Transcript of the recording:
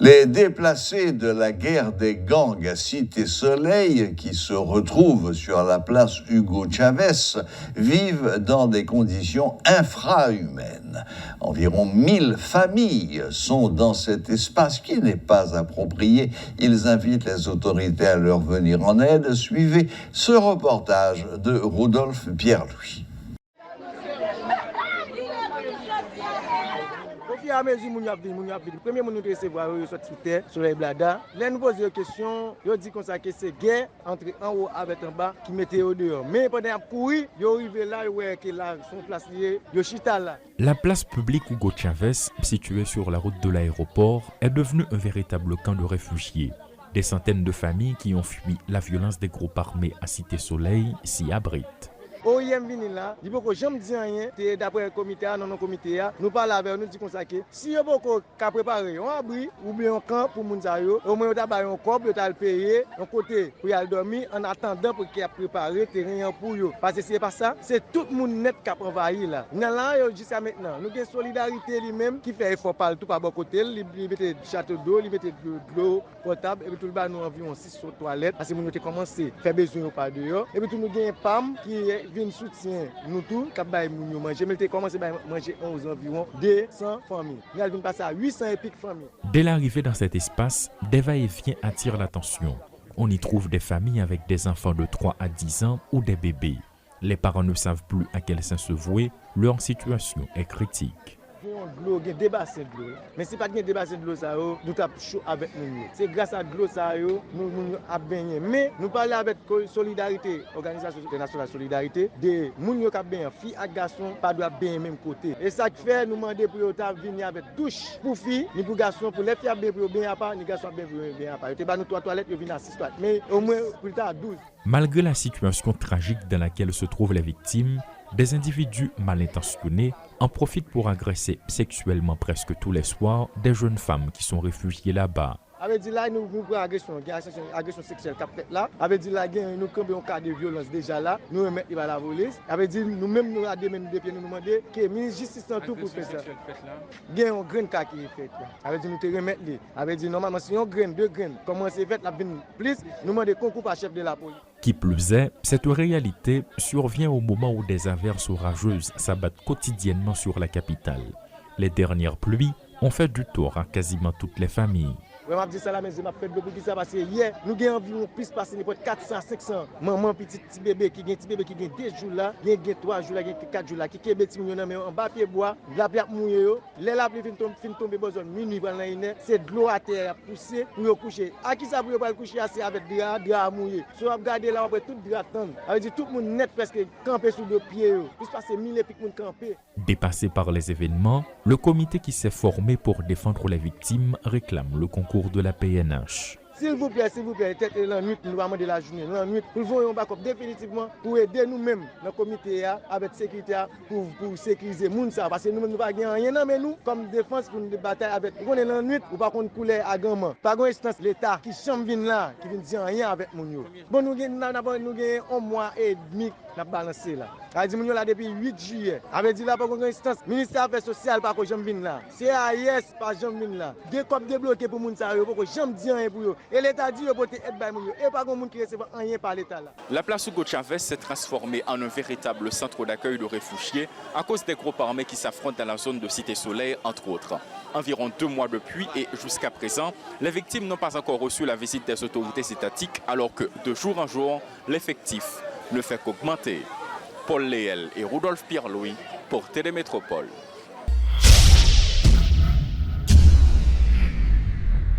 Les déplacés de la guerre des gangs à Cité Soleil, qui se retrouvent sur la place Hugo Chavez, vivent dans des conditions infrahumaines. Environ 1000 familles sont dans cet espace qui n'est pas approprié. Ils invitent les autorités à leur venir en aide. Suivez ce reportage de Rodolphe Pierre-Louis. À mesure où nous avons premier nous recevoir sur Twitter, sur les bladas, les nous posent des questions, ils disent que c'est guerre entre en haut avec en bas qui mettait au dehors. Mais pendant qu'ils courir, ils arrivent là, ils là, son place liée, ils chita là. La place publique Hugo Chavez, située sur la route de l'aéroport, est devenue un véritable camp de réfugiés. Des centaines de familles qui ont fui la violence des groupes armés à Cité Soleil s'y abritent. OIM vini là, il faut que jamais dire rien, d'après le comité, non comité, nous parlons avec nous, dit comme ça que si vous avez préparé un abri ou bien un camp pour les gens, au moins vous avez un corps, vous avez payé, un côté pour y aller dormir en attendant pour qu'il ait préparé le terrain pour eux. Parce que si ce n'est pas ça, c'est tout le monde net qui a envahi là. Là, jusqu'à maintenant, nous avons une solidarité lui-même qui fait effort partout par bon côté, il met des châteaux d'eau, il met de l'eau potable, et puis tout le bas nous environ 6 sur toilettes, parce que nous avons commencé à faire besoin par dehors, et puis tout nous avons un PAM qui vient soutien nous tous qui bail nous manger mais commencé à manger aux environ 200 familles. Nous allons passer à 800 et piques familles. Dès l'arrivée dans cet espace, des va-et-vient attirent l'attention. On y trouve des familles avec des enfants de 3 à 10 ans ou des bébés. Les parents ne savent plus à quel sein se vouer, leur situation est critique. Il y a des bassins de l'eau. Mais si pas de des bassins de l'eau, nous avons chaud avec nous. C'est grâce à l'eau que nous avons baigné. Mais nous parlons avec solidarité, Organisation internationale de solidarité, de gens qui ont baigné, filles et garçons, pas de baigner même côté. Et ça fait nous demander pour venir avec douche pour filles, ni pour garçons, pour les filles pour bien à part, ni garçons bien à part. Il y a nous 3 toilettes, ils viennent à 6 toilettes. Mais au moins plus tard 12. Malgré la situation tragique dans laquelle se trouvent les victimes, des individus mal intentionnés en profitent pour agresser sexuellement presque tous les soirs des jeunes femmes qui sont réfugiées là-bas. Avait dit là nous avons agression sexuelle qui a fait là. Avait dit là nous avons un cas de violence déjà là. Nous remettons il va la police. Avait dit nous-mêmes nous avons des pieds nous demander que le ministre justice en tout pour faire ça. Il y a un grain cas qui est fait là. Avait dit nous te remettre les. Avait dit normalement si un grain, 2 graines, comment c'est fait la venir plus, nous demandons concours par chef de la police. Qui plus est, cette réalité survient au moment où des averses orageuses s'abattent quotidiennement sur la capitale. Les dernières pluies ont fait du tort à quasiment toutes les familles. Je dis ça là, mais je fait beaucoup de ça parce que hier, nous avons environ plus passé 400 500 maman petit bébé qui gagne 2 jours là, qui gagne 3 jours là, qui gagne 4 jours là, qui est petit million mais en bas pied bois, la pluie mouillé yo, les la pluie fin tomber besoin minuit pendant la nuit, c'est de l'eau à terre pousser pour coucher. À qui ça pour pas coucher assez avec drap mouillé. So regarder là après tout drap tendre. Ça veut dire tout le monde net presque camper sur 2 pieds yo. Plus passer 1000 et pique monde camper. Dépassé par les événements, le comité qui s'est formé pour défendre les victimes réclame le concours de la PNH. S'il vous plaît, peut-être la nuit, nous allons demander la journée, la nuit, nous voyons backup définitivement pour aider nous-mêmes, dans le comité, avec sécurité, pour sécuriser les gens. Parce que nous ne pouvons rien mais nous, comme défense, pour nous batailler avec. Nous sommes la nuit, ou pas qu'on couler à gamin. Par instance, l'État qui vient là, qui vient dire rien avec nous. Bon, nous avons 1 mois et demi. N'a balancé là. A dit là depuis 8 juillet. Avait dit là pas une instance ministère affaires sociales pas que j'aime venir là. CAIS pas j'aime venir là. Des cop débloqué pour moun ça yo pas que j'aime dire rien pour eux. Et l'état dit yo pour aide ba moun yo. Et pas gon moun qui recevait rien par l'état là. La place Hugo Chavez s'est transformée en un véritable centre d'accueil de réfugiés à cause des groupes armés qui s'affrontent dans la zone de Cité Soleil entre autres. Environ 2 mois depuis et jusqu'à présent, les victimes n'ont pas encore reçu la visite des autorités étatiques alors que de jour en jour, l'effectif ne fait qu'augmenter. Paul Léel et Rodolphe Pierre-Louis pour Télémétropole.